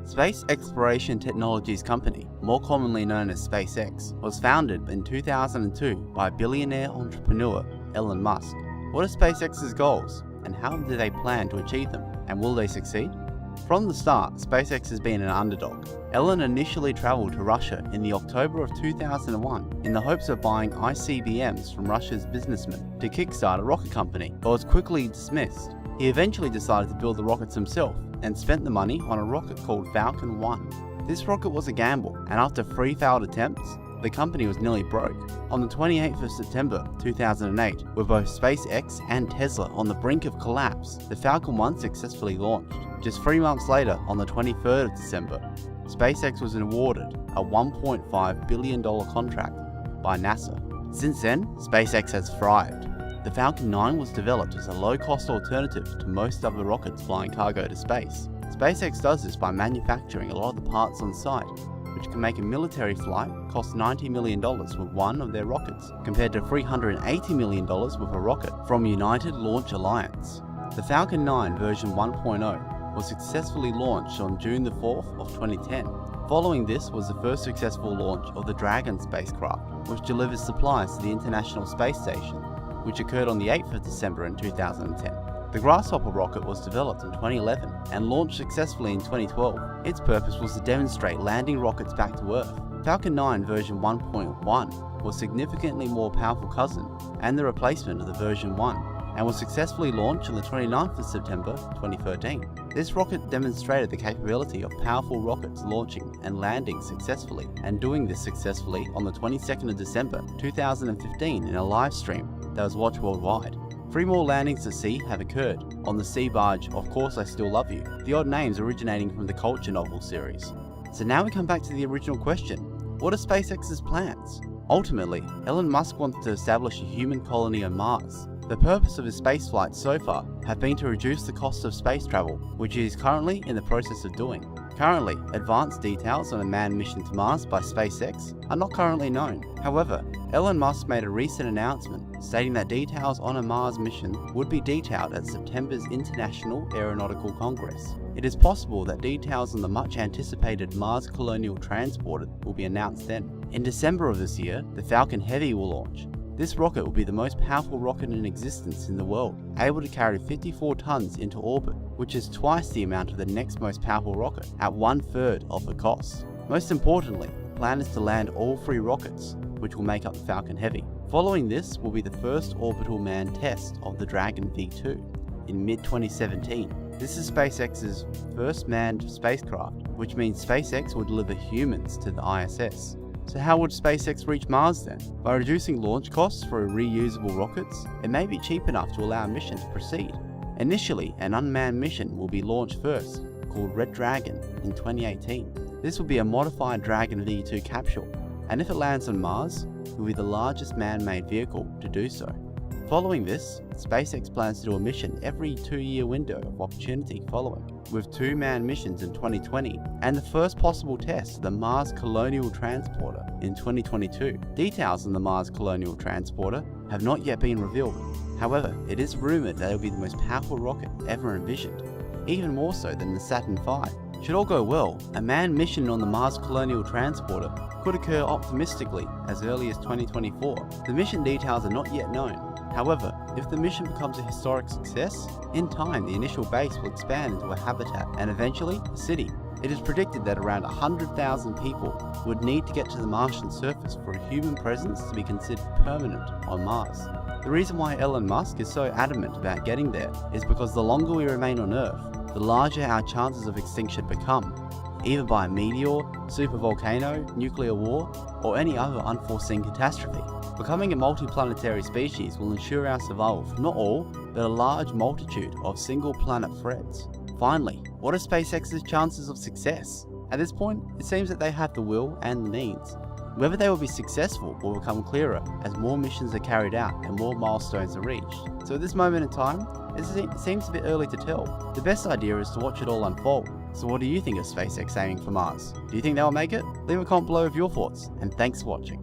Space Exploration Technologies Company, more commonly known as SpaceX, was founded in 2002 by billionaire entrepreneur Elon Musk. What are SpaceX's goals, and how do they plan to achieve them, and will they succeed? From the start, SpaceX has been an underdog. Elon initially traveled to Russia in the October of 2001 in the hopes of buying ICBMs from Russia's businessmen to kickstart a rocket company, but was quickly dismissed. He eventually decided to build the rockets himself and spent the money on a rocket called Falcon 1. This rocket was a gamble, and after 3 failed attempts, the company was nearly broke. On the 28th of September 2008, with both SpaceX and Tesla on the brink of collapse, the Falcon 1 successfully launched. Just 3 months later, on the 23rd of December, SpaceX was awarded a $1.5 billion contract by NASA. Since then, SpaceX has thrived. The Falcon 9 was developed as a low-cost alternative to most other rockets flying cargo to space. SpaceX does this by manufacturing a lot of the parts on site, which can make a military flight cost $90 million with one of their rockets, compared to $380 million with a rocket from United Launch Alliance. The Falcon 9 version 1.0 was successfully launched on June the 4th of 2010. Following this was the first successful launch of the Dragon spacecraft, which delivers supplies to the International Space Station, which occurred on the 8th of December in 2010. The Grasshopper rocket was developed in 2011 and launched successfully in 2012. Its purpose was to demonstrate landing rockets back to Earth. Falcon 9 version 1.1 was significantly more powerful cousin and the replacement of the version 1, and was successfully launched on the 29th of September 2013. This rocket demonstrated the capability of powerful rockets launching and landing successfully, and doing this successfully on the 22nd of December 2015 in a live stream that was watched worldwide. 3 more landings to sea have occurred on the sea barge Of Course I Still Love You, the odd names originating from the Culture novel series. So now we come back to the original question: what are SpaceX's plans? Ultimately, Elon Musk wants to establish a human colony on Mars. The purpose of his space flights so far have been to reduce the cost of space travel, which he is currently in the process of doing. Currently, advanced details on a manned mission to Mars by SpaceX are not currently known. However, Elon Musk made a recent announcement stating that details on a Mars mission would be detailed at September's International Aeronautical Congress. It is possible that details on the much anticipated Mars Colonial Transporter will be announced then. In December of this year, the Falcon Heavy will launch. This rocket will be the most powerful rocket in existence in the world, able to carry 54 tons into orbit, which is twice the amount of the next most powerful rocket, at 1/3 of the cost. Most importantly, the plan is to land all 3 rockets, which will make up the Falcon Heavy. Following this will be the first orbital manned test of the Dragon V2 in mid-2017. This is SpaceX's first manned spacecraft, which means SpaceX will deliver humans to the ISS. So how would SpaceX reach Mars then? By reducing launch costs for reusable rockets, it may be cheap enough to allow a mission to proceed. Initially, an unmanned mission will be launched first, called Red Dragon, in 2018. This will be a modified Dragon V2 capsule, and if it lands on Mars, it will be the largest man-made vehicle to do so. Following this, SpaceX plans to do a mission every 2-year window of opportunity following, with 2 manned missions in 2020 and the first possible test of the Mars Colonial Transporter in 2022. Details on the Mars Colonial Transporter have not yet been revealed. However, it is rumored that it will be the most powerful rocket ever envisioned, even more so than the Saturn V. Should all go well, a manned mission on the Mars Colonial Transporter could occur optimistically as early as 2024. The mission details are not yet known. However, if the mission becomes a historic success, in time the initial base will expand into a habitat and eventually a city. It is predicted that around 100,000 people would need to get to the Martian surface for a human presence to be considered permanent on Mars. The reason why Elon Musk is so adamant about getting there is because the longer we remain on Earth, the larger our chances of extinction become, either by a meteor, supervolcano, nuclear war, or any other unforeseen catastrophe. Becoming a multiplanetary species will ensure our survival from not all, but a large multitude of single-planet threats. Finally, what are SpaceX's chances of success? At this point, it seems that they have the will and the means. Whether they will be successful will become clearer as more missions are carried out and more milestones are reached. So at this moment in time, it seems a bit early to tell. The best idea is to watch it all unfold. So what do you think of SpaceX aiming for Mars? Do you think they'll make it? Leave a comment below with your thoughts, and thanks for watching.